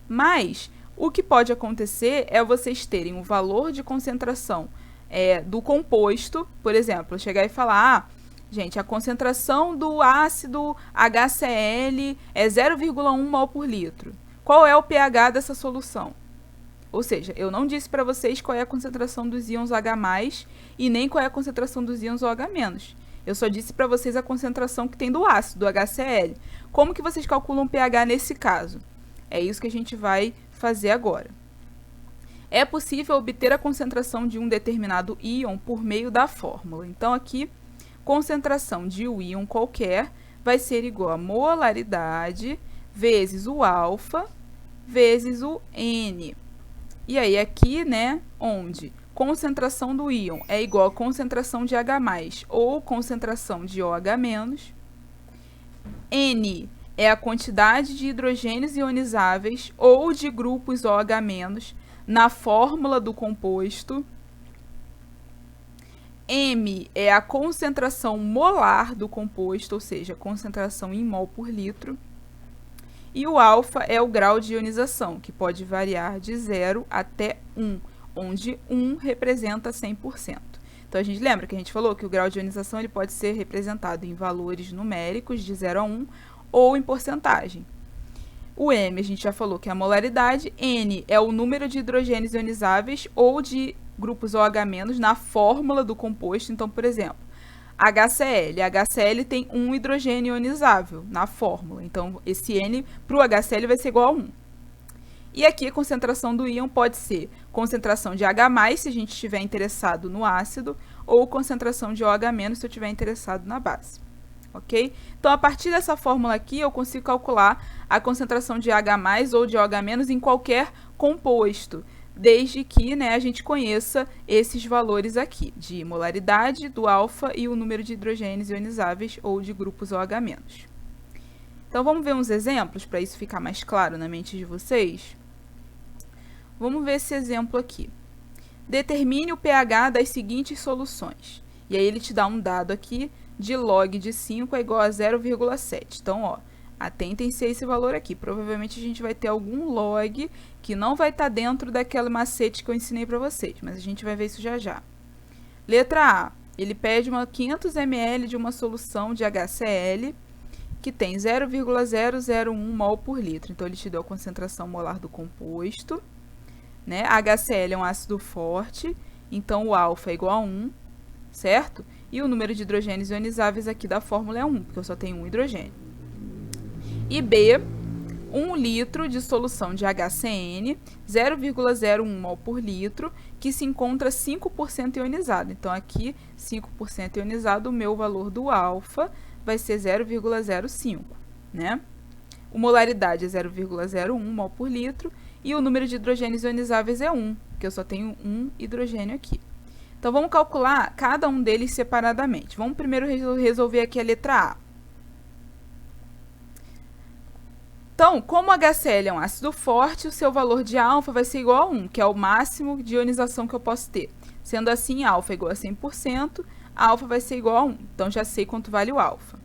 Mas o que pode acontecer é vocês terem o valor de concentração do composto, por exemplo, eu chegar e falar, gente, a concentração do ácido HCl é 0,1 mol por litro. Qual é o pH dessa solução? Ou seja, eu não disse para vocês qual é a concentração dos íons H+, e nem qual é a concentração dos íons OH-. Eu só disse para vocês a concentração que tem do ácido, do HCl. Como que vocês calculam o pH nesse caso? É isso que a gente vai fazer agora. É possível obter a concentração de um determinado íon por meio da fórmula. Então, aqui, concentração de um íon qualquer vai ser igual a molaridade vezes o alfa vezes o N. E aí aqui, né, onde concentração do íon é igual a concentração de H+, ou concentração de OH-, N é a quantidade de hidrogênios ionizáveis ou de grupos OH- na fórmula do composto. M é a concentração molar do composto, ou seja, concentração em mol por litro. E o alfa é o grau de ionização, que pode variar de 0 até 1, onde 1 representa 100%. Então, a gente lembra que a gente falou que o grau de ionização ele pode ser representado em valores numéricos de 0 a 1 ou em porcentagem. O M, a gente já falou que é a molaridade. N é o número de hidrogênios ionizáveis ou de grupos OH- na fórmula do composto. Então, por exemplo, HCl. HCl tem um hidrogênio ionizável na fórmula. Então, esse N para o HCl vai ser igual a 1. E aqui a concentração do íon pode ser concentração de H+, se a gente estiver interessado no ácido, ou concentração de OH- se eu estiver interessado na base. Ok? Então, a partir dessa fórmula aqui, eu consigo calcular a concentração de H+, ou de OH- em qualquer composto, desde que, né, a gente conheça esses valores aqui, de molaridade, do alfa e o número de hidrogênios ionizáveis ou de grupos OH-. Então, vamos ver uns exemplos para isso ficar mais claro na mente de vocês? Vamos ver esse exemplo aqui. Determine o pH das seguintes soluções. E aí ele te dá um dado aqui de log de 5 é igual a 0,7. Então, ó, atentem-se a esse valor aqui. Provavelmente a gente vai ter algum log que não vai estar dentro daquele macete que eu ensinei para vocês, mas a gente vai ver isso já já. Letra A, ele pede 500 ml de uma solução de HCl que tem 0,001 mol por litro. Então, ele te deu a concentração molar do composto, né? HCl é um ácido forte, então o alfa é igual a 1, certo? E o número de hidrogênios ionizáveis aqui da fórmula é 1, porque eu só tenho um hidrogênio. E B, 1 litro de solução de HCN, 0,01 mol por litro, que se encontra 5% ionizado. Então, aqui, 5% ionizado, o meu valor do alfa vai ser 0,05, né? A molaridade é 0,01 mol por litro e o número de hidrogênios ionizáveis é 1, porque eu só tenho um hidrogênio aqui. Então, vamos calcular cada um deles separadamente. Vamos primeiro resolver aqui a letra A. Então, como o HCl é um ácido forte, o seu valor de alfa vai ser igual a 1, que é o máximo de ionização que eu posso ter. Sendo assim, alfa é igual a 100%, alfa vai ser igual a 1. Então, já sei quanto vale o alfa.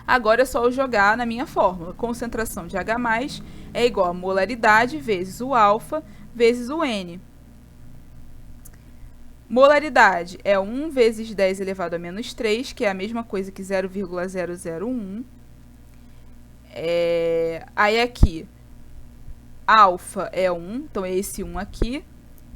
Agora é só eu jogar na minha fórmula. Concentração de H+ é igual a molaridade vezes o alfa vezes o N. Molaridade é 1 vezes 10 elevado a menos 3, que é a mesma coisa que 0,001. Aí aqui, alfa é 1, então é esse 1 aqui.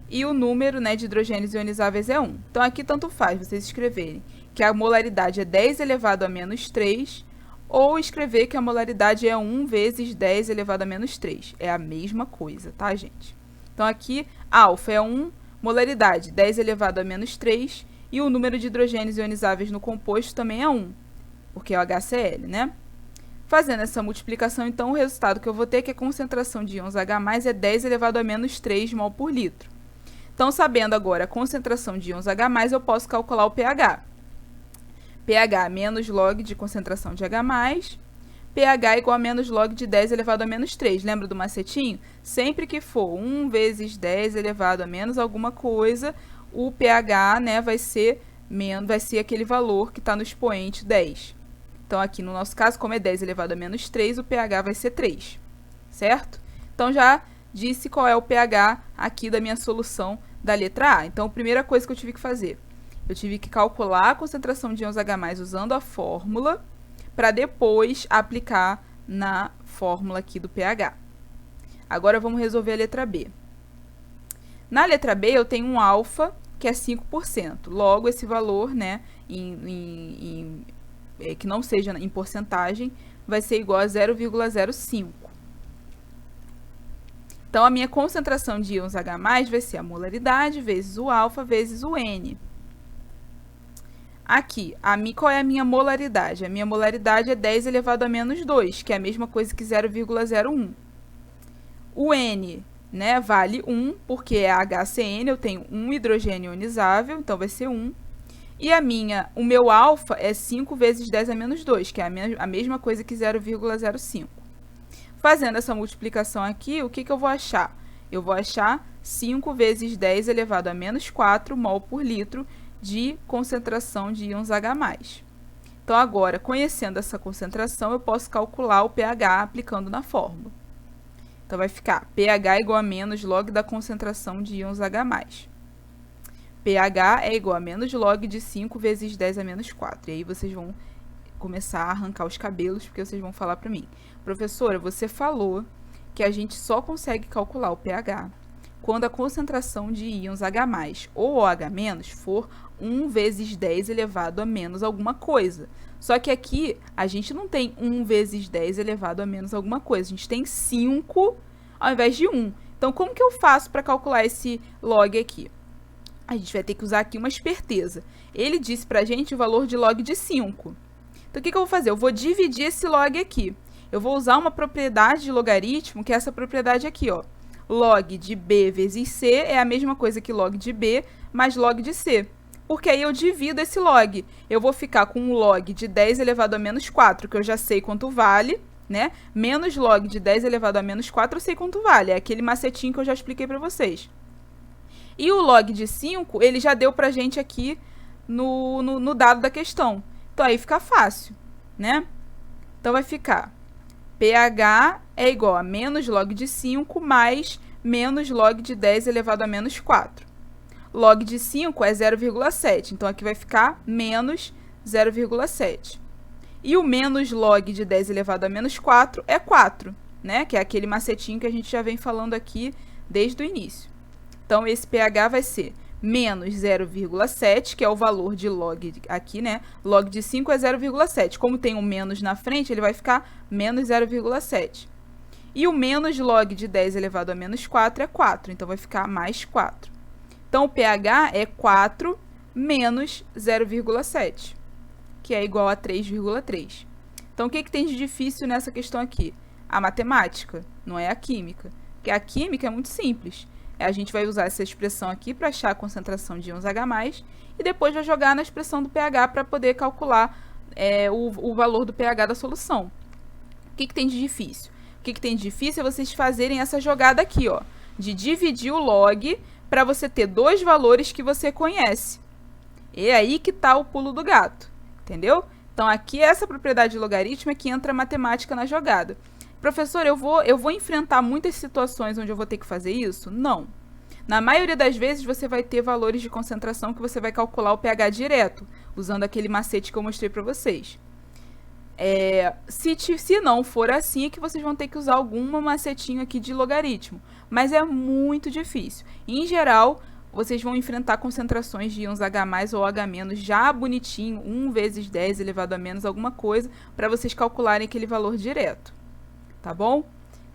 E o número, né, de hidrogênios ionizáveis é 1. Então, aqui tanto faz vocês escreverem que a molaridade é 10 elevado a menos 3, ou escrever que a molaridade é 1 vezes 10 elevado a menos 3. É a mesma coisa, tá, gente? Então, aqui, alfa é 1, molaridade 10 elevado a menos 3, e o número de hidrogênios ionizáveis no composto também é 1, porque é o HCl, né? Fazendo essa multiplicação, então, o resultado que eu vou ter é que a concentração de íons H+ é 10 elevado a menos 3 mol por litro. Então, sabendo agora a concentração de íons H+, eu posso calcular o pH. pH menos log de concentração de H+, pH igual a menos log de 10 elevado a menos 3. Lembra do macetinho? Sempre que for 1 vezes 10 elevado a menos alguma coisa, o pH, né, vai ser aquele valor que está no expoente 10. Então, aqui no nosso caso, como é 10 elevado a menos 3, o pH vai ser 3, certo? Então, já disse qual é o pH aqui da minha solução da letra A. Então, a primeira coisa que eu tive que fazer, eu tive que calcular a concentração de íons H+ usando a fórmula, para depois aplicar na fórmula aqui do pH. Agora, vamos resolver a letra B. Na letra B, eu tenho um alfa, que é 5%. Logo, esse valor, né, que não seja em porcentagem, vai ser igual a 0,05. Então, a minha concentração de íons H+ vai ser a molaridade vezes o alfa vezes o N. Aqui, qual é a minha molaridade? A minha molaridade é 10 elevado a menos 2, que é a mesma coisa que 0,01. O N, né, vale 1, porque é HCN, eu tenho um hidrogênio ionizável, então vai ser 1. E o meu alfa é 5 vezes 10 a menos 2, que é a mesma coisa que 0,05. Fazendo essa multiplicação aqui, o que eu vou achar? Eu vou achar 5 vezes 10 elevado a menos 4 mol por litro de concentração de íons H+. Então, agora, conhecendo essa concentração, eu posso calcular o pH aplicando na fórmula. Então, vai ficar pH igual a menos log da concentração de íons H+. pH é igual a menos log de 5 vezes 10 a menos 4. E aí, vocês vão começar a arrancar os cabelos, porque vocês vão falar para mim: professora, você falou que a gente só consegue calcular o pH quando a concentração de íons H+, ou OH- for 1 vezes 10 elevado a menos alguma coisa. Só que aqui a gente não tem 1 vezes 10 elevado a menos alguma coisa. A gente tem 5 ao invés de 1. Então, como que eu faço para calcular esse log aqui? A gente vai ter que usar aqui uma esperteza. Ele disse para a gente o valor de log de 5. Então, o que eu vou fazer? Eu vou dividir esse log aqui. Eu vou usar uma propriedade de logaritmo, que é essa propriedade aqui, ó. Log de B vezes C é a mesma coisa que log de B mais log de C. Porque aí eu divido esse log. Eu vou ficar com um log de 10 elevado a menos 4, que eu já sei quanto vale, né? Menos log de 10 elevado a menos 4, eu sei quanto vale. É aquele macetinho que eu já expliquei para vocês. E o log de 5, ele já deu pra gente aqui no dado da questão. Então, aí fica fácil, né? Então, vai ficar pH é igual a menos log de 5 mais menos log de 10 elevado a menos 4. Log de 5 é 0,7, então aqui vai ficar menos 0,7. E o menos log de 10 elevado a menos 4 é 4, né? Que é aquele macetinho que a gente já vem falando aqui desde o início. Então, esse pH vai ser menos 0,7, que é o valor de log aqui, né? Log de 5 é 0,7. Como tem um menos na frente, ele vai ficar menos 0,7. E o menos log de 10 elevado a menos 4 é 4, então vai ficar mais 4. Então, o pH é 4 menos 0,7, que é igual a 3,3. Então, o que tem de difícil nessa questão aqui? A matemática, não é a química. Porque a química é muito simples. A gente vai usar essa expressão aqui para achar a concentração de íons H+, e depois vai jogar na expressão do pH para poder calcular o valor do pH da solução. O que tem de difícil? O que tem de difícil é vocês fazerem essa jogada aqui, ó, de dividir o log para você ter dois valores que você conhece. E é aí que está o pulo do gato, entendeu? Então, aqui essa propriedade de logaritmo é que entra a matemática na jogada. Professor, eu vou enfrentar muitas situações onde eu vou ter que fazer isso? Não. Na maioria das vezes, você vai ter valores de concentração que você vai calcular o pH direto, usando aquele macete que eu mostrei para vocês. Se não for assim, é que vocês vão ter que usar algum macetinho aqui de logaritmo. Mas é muito difícil. Em geral, vocês vão enfrentar concentrações de íons H+ ou H- já bonitinho, 1 vezes 10 elevado a menos alguma coisa, para vocês calcularem aquele valor direto. Tá bom?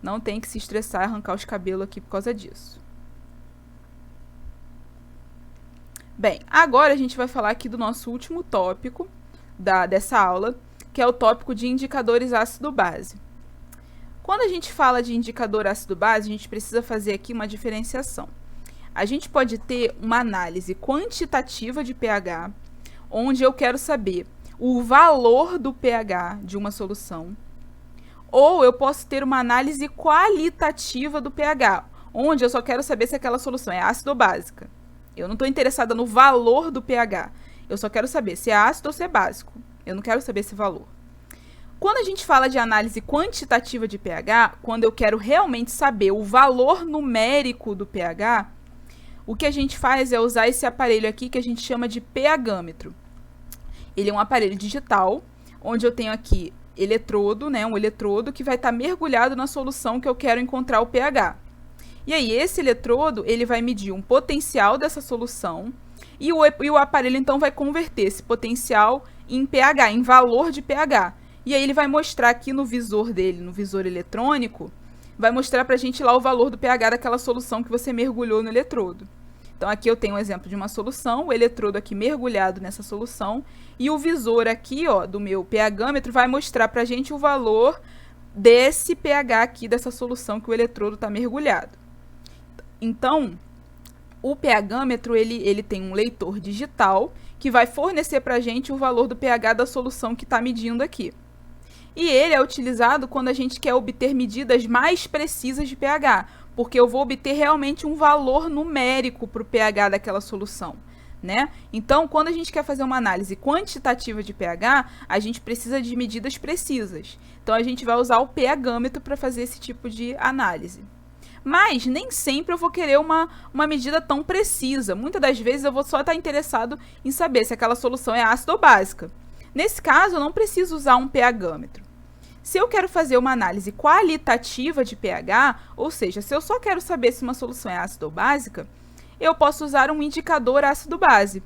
Não tem que se estressar e arrancar os cabelos aqui por causa disso. Bem, agora a gente vai falar aqui do nosso último tópico dessa aula, que é o tópico de indicadores ácido-base. Quando a gente fala de indicador ácido-base, a gente precisa fazer aqui uma diferenciação. A gente pode ter uma análise quantitativa de pH, onde eu quero saber o valor do pH de uma solução, ou eu posso ter uma análise qualitativa do pH, onde eu só quero saber se aquela solução é ácida ou básica. Eu não estou interessada no valor do pH, eu só quero saber se é ácido ou se é básico. Eu não quero saber esse valor. Quando a gente fala de análise quantitativa de pH, quando eu quero realmente saber o valor numérico do pH, o que a gente faz é usar esse aparelho aqui que a gente chama de pHmetro. Ele é um aparelho digital, onde eu tenho aqui eletrodo, né, um eletrodo que vai estar mergulhado na solução que eu quero encontrar o pH. E aí, esse eletrodo, ele vai medir um potencial dessa solução e o aparelho, então, vai converter esse potencial em pH, em valor de pH. E aí, ele vai mostrar aqui no visor dele, no visor eletrônico, vai mostrar pra gente lá o valor do pH daquela solução que você mergulhou no eletrodo. Então, aqui eu tenho um exemplo de uma solução, o eletrodo aqui mergulhado nessa solução, e o visor aqui, ó, do meu pH-metro vai mostrar pra gente o valor desse pH aqui, dessa solução que o eletrodo está mergulhado. Então, o pH-metro, ele tem um leitor digital que vai fornecer pra gente o valor do pH da solução que está medindo aqui. E ele é utilizado quando a gente quer obter medidas mais precisas de pH, porque eu vou obter realmente um valor numérico para o pH daquela solução, né? Então, quando a gente quer fazer uma análise quantitativa de pH, a gente precisa de medidas precisas. Então, a gente vai usar o pH-metro para fazer esse tipo de análise. Mas nem sempre eu vou querer uma medida tão precisa. Muitas das vezes eu vou só estar interessado em saber se aquela solução é ácida ou básica. Nesse caso, eu não preciso usar um pH-metro. Se eu quero fazer uma análise qualitativa de pH, ou seja, se eu só quero saber se uma solução é ácida ou básica, eu posso usar um indicador ácido-base.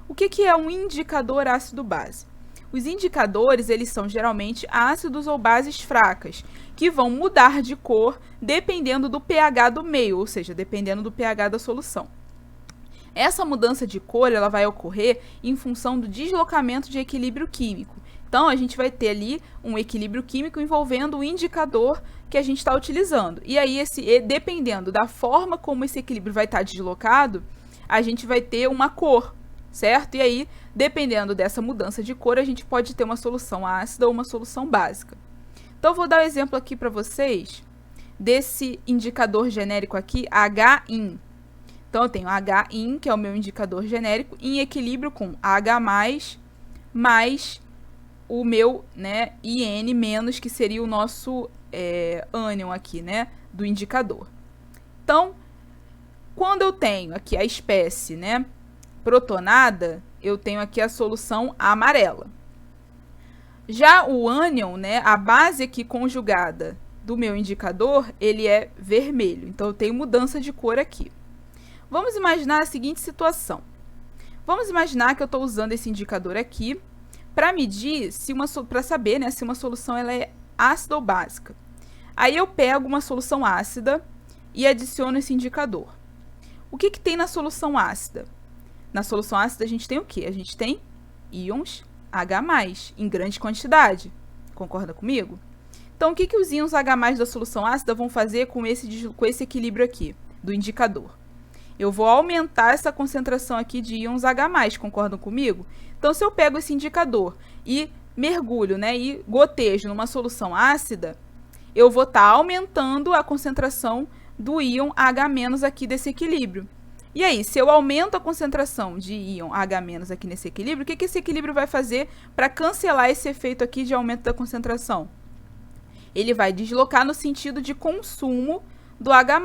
O que é um indicador ácido-base? Os indicadores, eles são geralmente ácidos ou bases fracas, que vão mudar de cor dependendo do pH do meio, ou seja, dependendo do pH da solução. Essa mudança de cor, ela vai ocorrer em função do deslocamento de equilíbrio químico. Então, a gente vai ter ali um equilíbrio químico envolvendo o indicador que a gente está utilizando. E aí, dependendo da forma como esse equilíbrio vai estar deslocado, a gente vai ter uma cor, certo? E aí, dependendo dessa mudança de cor, a gente pode ter uma solução ácida ou uma solução básica. Então, eu vou dar um exemplo aqui para vocês desse indicador genérico aqui, HIN. Então, eu tenho HIN, que é o meu indicador genérico, em equilíbrio com H+, mais o meu, né, IN-, que seria o nosso ânion aqui, né, do indicador. Então, quando eu tenho aqui a espécie, né, protonada, eu tenho aqui a solução amarela. Já o ânion, né, a base aqui conjugada do meu indicador, ele é vermelho. Então, eu tenho mudança de cor aqui. Vamos imaginar a seguinte situação. Vamos imaginar que eu estou usando esse indicador aqui para medir, para saber, né, se uma solução ela é ácida ou básica. Aí eu pego uma solução ácida e adiciono esse indicador. O que tem na solução ácida? Na solução ácida a gente tem o quê? A gente tem íons H+, em grande quantidade. Concorda comigo? Então, o que os íons H+ da solução ácida vão fazer com esse equilíbrio aqui, do indicador? Eu vou aumentar essa concentração aqui de íons H+, concordam comigo? Então, se eu pego esse indicador e mergulho, né, e gotejo numa solução ácida, eu vou estar aumentando a concentração do íon H- aqui desse equilíbrio. E aí, se eu aumento a concentração de íon H- aqui nesse equilíbrio, o que esse equilíbrio vai fazer para cancelar esse efeito aqui de aumento da concentração? Ele vai deslocar no sentido de consumo do H+.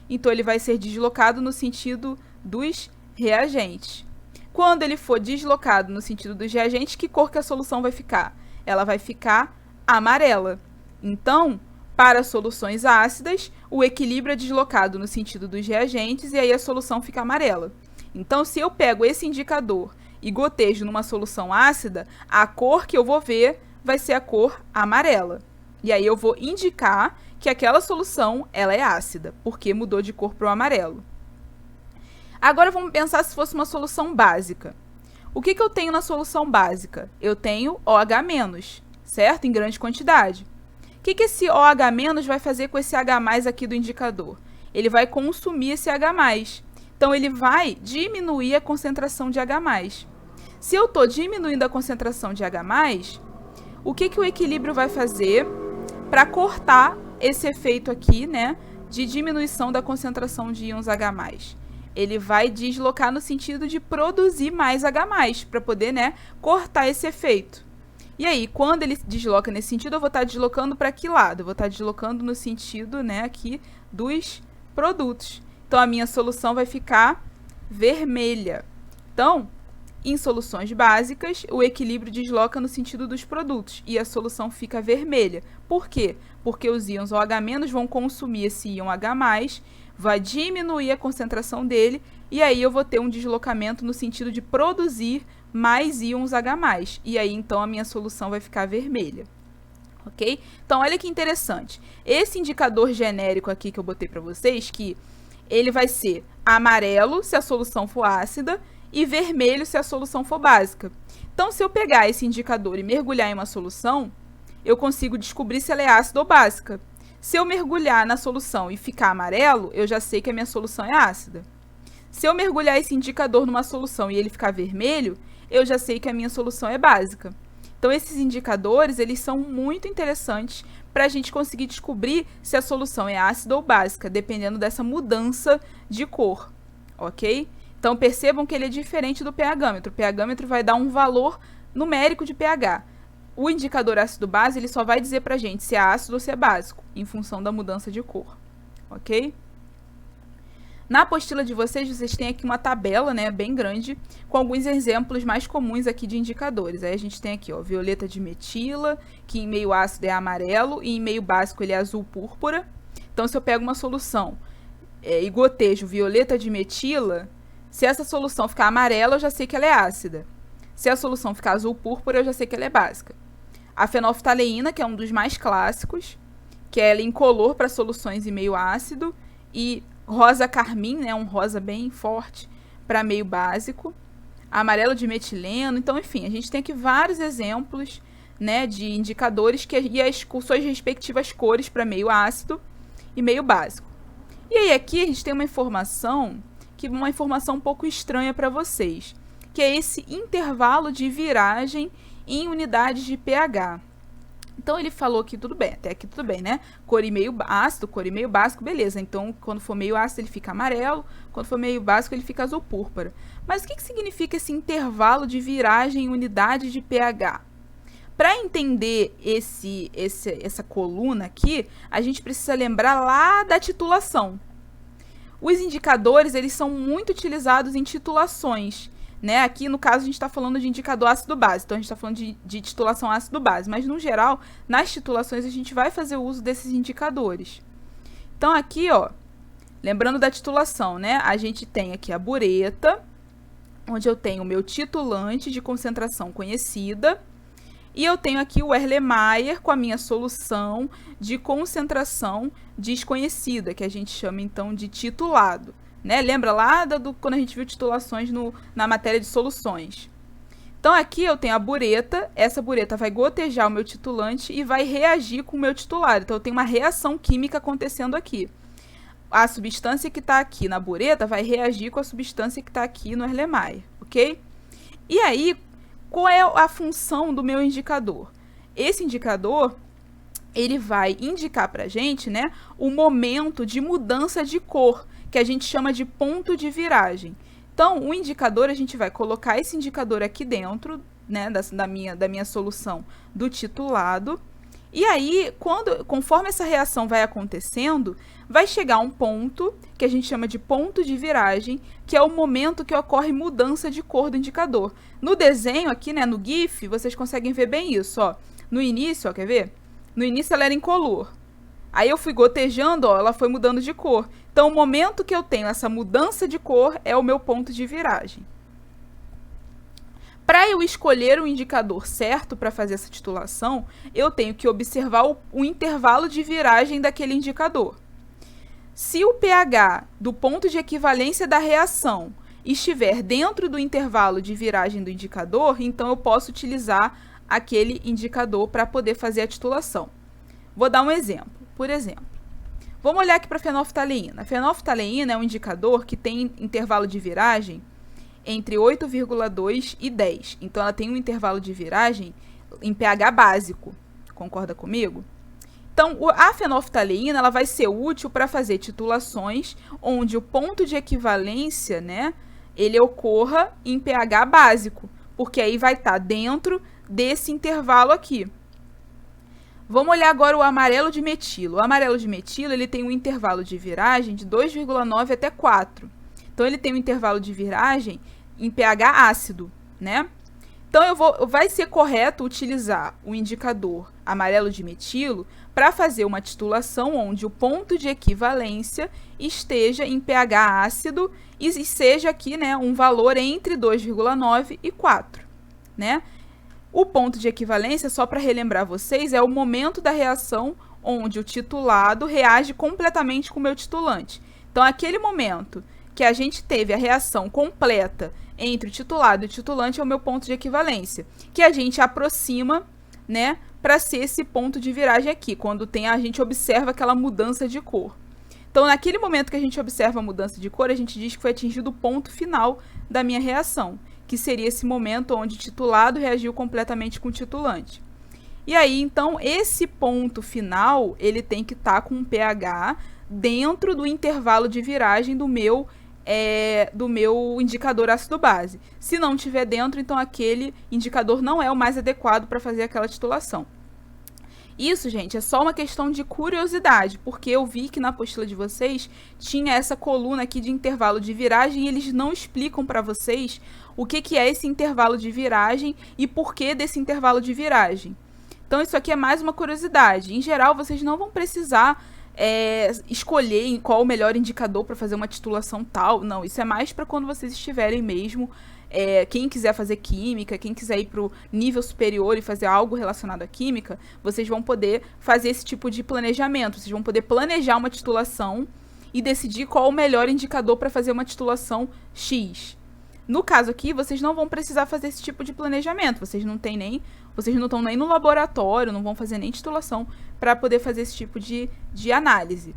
Então, ele vai ser deslocado no sentido dos reagentes. Quando ele for deslocado no sentido dos reagentes, que cor que a solução vai ficar? Ela vai ficar amarela. Então, para soluções ácidas, o equilíbrio é deslocado no sentido dos reagentes e aí a solução fica amarela. Então, se eu pego esse indicador e gotejo numa solução ácida, a cor que eu vou ver vai ser a cor amarela. E aí eu vou indicar que aquela solução ela é ácida, porque mudou de cor para o amarelo. Agora vamos pensar se fosse uma solução básica. O que eu tenho na solução básica? Eu tenho OH-, certo? Em grande quantidade. O que esse OH- vai fazer com esse H+ aqui do indicador? Ele vai consumir esse H+. Então, ele vai diminuir a concentração de H+. Se eu estou diminuindo a concentração de H+, o que o equilíbrio vai fazer para cortar esse efeito aqui, né, de diminuição da concentração de íons H+? Ele vai deslocar no sentido de produzir mais H+, para poder, né, cortar esse efeito. E aí, quando ele desloca nesse sentido, eu vou estar deslocando para que lado? Eu vou estar deslocando no sentido, né, aqui dos produtos. Então, a minha solução vai ficar vermelha. Então, em soluções básicas, o equilíbrio desloca no sentido dos produtos e a solução fica vermelha. Por quê? Porque os íons OH- vão consumir esse íon H+, vai diminuir a concentração dele e aí eu vou ter um deslocamento no sentido de produzir mais íons H+. E aí, então, a minha solução vai ficar vermelha. Ok? Então, olha que interessante. Esse indicador genérico aqui que eu botei para vocês, que ele vai ser amarelo se a solução for ácida e vermelho se a solução for básica. Então, se eu pegar esse indicador e mergulhar em uma solução, eu consigo descobrir se ela é ácida ou básica. Se eu mergulhar na solução e ficar amarelo, eu já sei que a minha solução é ácida. Se eu mergulhar esse indicador numa solução e ele ficar vermelho, eu já sei que a minha solução é básica. Então, esses indicadores, eles são muito interessantes para a gente conseguir descobrir se a solução é ácida ou básica, dependendo dessa mudança de cor, ok? Então, percebam que ele é diferente do pH-metro. O pH-metro vai dar um valor numérico de pH. O indicador ácido-base, ele só vai dizer para a gente se é ácido ou se é básico, em função da mudança de cor, ok? Na apostila de vocês têm aqui uma tabela, né, bem grande, com alguns exemplos mais comuns aqui de indicadores. Aí a gente tem aqui, ó, violeta de metila, que em meio ácido é amarelo e em meio básico ele é azul púrpura. Então, se eu pego uma solução e gotejo violeta de metila, se essa solução ficar amarela, eu já sei que ela é ácida. Se a solução ficar azul púrpura, eu já sei que ela é básica. A fenolftaleína, que é um dos mais clássicos, que ela é incolor para soluções em meio ácido, e rosa carmim, né, um rosa bem forte para meio básico, amarelo de metileno. Então, enfim, a gente tem aqui vários exemplos, né, de indicadores com suas respectivas cores para meio ácido e meio básico. E aí aqui a gente tem uma informação um pouco estranha para vocês, que é esse intervalo de viragem em unidades de pH. Então, ele falou que tudo bem, até aqui tudo bem, né? Cor e meio ácido, cor e meio básico, beleza. Então, quando for meio ácido, ele fica amarelo. Quando for meio básico, ele fica azul púrpura. Mas o que significa esse intervalo de viragem em unidade de pH? Para entender essa coluna aqui, a gente precisa lembrar lá da titulação. Os indicadores, eles são muito utilizados em titulações, né? Aqui, no caso, a gente está falando de indicador ácido-base, então a gente está falando de titulação ácido-base, mas, no geral, nas titulações, a gente vai fazer uso desses indicadores. Então, aqui, ó, lembrando da titulação, né? A gente tem aqui a bureta, onde eu tenho o meu titulante de concentração conhecida, e eu tenho aqui o Erlenmeyer com a minha solução de concentração desconhecida, que a gente chama, então, de titulado. Né? Lembra lá quando a gente viu titulações na matéria de soluções. Então, aqui eu tenho a bureta. Essa bureta vai gotejar o meu titulante e vai reagir com o meu titular. Então, eu tenho uma reação química acontecendo aqui. A substância que está aqui na bureta vai reagir com a substância que está aqui no Erlenmeyer, ok? E aí, qual é a função do meu indicador? Esse indicador, ele vai indicar para a gente, né, o momento de mudança de cor, que a gente chama de ponto de viragem. Então, o indicador, a gente vai colocar esse indicador aqui dentro, né, da minha solução do titulado. E aí, conforme essa reação vai acontecendo, vai chegar um ponto, que a gente chama de ponto de viragem, que é o momento que ocorre mudança de cor do indicador. No desenho aqui, né, no GIF, vocês conseguem ver bem isso, ó. No início, ó, quer ver? No início ela era incolor. Aí eu fui gotejando, ó, ela foi mudando de cor. Então, o momento que eu tenho essa mudança de cor é o meu ponto de viragem. Para eu escolher o indicador certo para fazer essa titulação, eu tenho que observar o intervalo de viragem daquele indicador. Se o pH do ponto de equivalência da reação estiver dentro do intervalo de viragem do indicador, então eu posso utilizar aquele indicador para poder fazer a titulação. Vou dar um exemplo. Por exemplo, vamos olhar aqui para a fenolftaleína. A fenolftaleína é um indicador que tem intervalo de viragem entre 8,2 e 10. Então, ela tem um intervalo de viragem em pH básico. Concorda comigo? Então, a fenolftaleína ela vai ser útil para fazer titulações onde o ponto de equivalência, né, ele ocorra em pH básico, porque aí vai estar dentro desse intervalo aqui. Vamos olhar agora o amarelo de metilo. O amarelo de metilo, ele tem um intervalo de viragem de 2,9 até 4. Então, ele tem um intervalo de viragem em pH ácido, né? Então, vai ser correto utilizar o indicador amarelo de metilo para fazer uma titulação onde o ponto de equivalência esteja em pH ácido e seja aqui, né, um valor entre 2,9 e 4, né? O ponto de equivalência, só para relembrar vocês, é o momento da reação onde o titulado reage completamente com o meu titulante. Então, aquele momento que a gente teve a reação completa entre o titulado e o titulante é o meu ponto de equivalência, que a gente aproxima, né, para ser esse ponto de viragem aqui, quando a gente observa aquela mudança de cor. Então, naquele momento que a gente observa a mudança de cor, a gente diz que foi atingido o ponto final da minha reação, que seria esse momento onde o titulado reagiu completamente com o titulante. E aí, então, esse ponto final, ele tem que estar com um pH dentro do intervalo de viragem do meu indicador ácido-base. Se não tiver dentro, então aquele indicador não é o mais adequado para fazer aquela titulação. Isso, gente, é só uma questão de curiosidade, porque eu vi que na apostila de vocês tinha essa coluna aqui de intervalo de viragem e eles não explicam para vocês o que é esse intervalo de viragem e por que desse intervalo de viragem. Então, isso aqui é mais uma curiosidade. Em geral, vocês não vão precisar escolher qual o melhor indicador para fazer uma titulação tal. Não, isso é mais para quando vocês estiverem mesmo... quem quiser fazer química, quem quiser ir para o nível superior e fazer algo relacionado à química, vocês vão poder fazer esse tipo de planejamento. Vocês vão poder planejar uma titulação e decidir qual o melhor indicador para fazer uma titulação X. No caso aqui, vocês não vão precisar fazer esse tipo de planejamento. Vocês não estão nem no laboratório, não vão fazer nem titulação para poder fazer esse tipo de análise.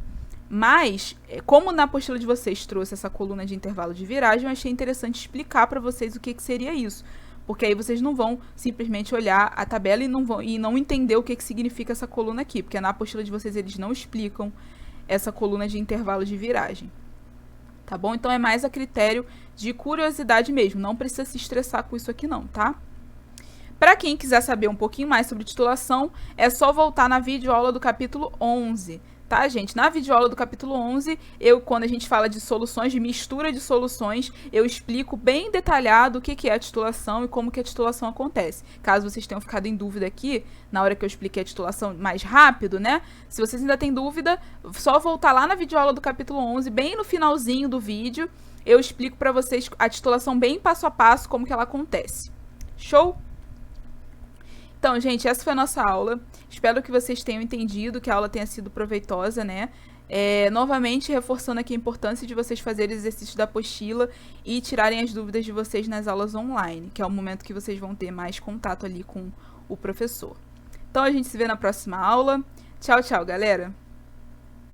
Mas, como na apostila de vocês trouxe essa coluna de intervalo de viragem, eu achei interessante explicar para vocês o que seria isso. Porque aí vocês não vão simplesmente olhar a tabela e não entender o que significa essa coluna aqui. Porque na apostila de vocês eles não explicam essa coluna de intervalo de viragem. Tá bom? Então é mais a critério de curiosidade mesmo. Não precisa se estressar com isso aqui não, tá? Para quem quiser saber um pouquinho mais sobre titulação, é só voltar na videoaula do capítulo 11. Tá, gente? Na videoaula do capítulo 11, quando a gente fala de soluções, de mistura de soluções, eu explico bem detalhado o que é a titulação e como que a titulação acontece. Caso vocês tenham ficado em dúvida aqui, na hora que eu expliquei a titulação mais rápido, né? Se vocês ainda têm dúvida, só voltar lá na videoaula do capítulo 11, bem no finalzinho do vídeo, eu explico para vocês a titulação bem passo a passo, como que ela acontece. Show? Então, gente, essa foi a nossa aula. Espero que vocês tenham entendido, que a aula tenha sido proveitosa, né? Novamente, reforçando aqui a importância de vocês fazerem exercícios da apostila e tirarem as dúvidas de vocês nas aulas online, que é o momento que vocês vão ter mais contato ali com o professor. Então, a gente se vê na próxima aula. Tchau, tchau, galera!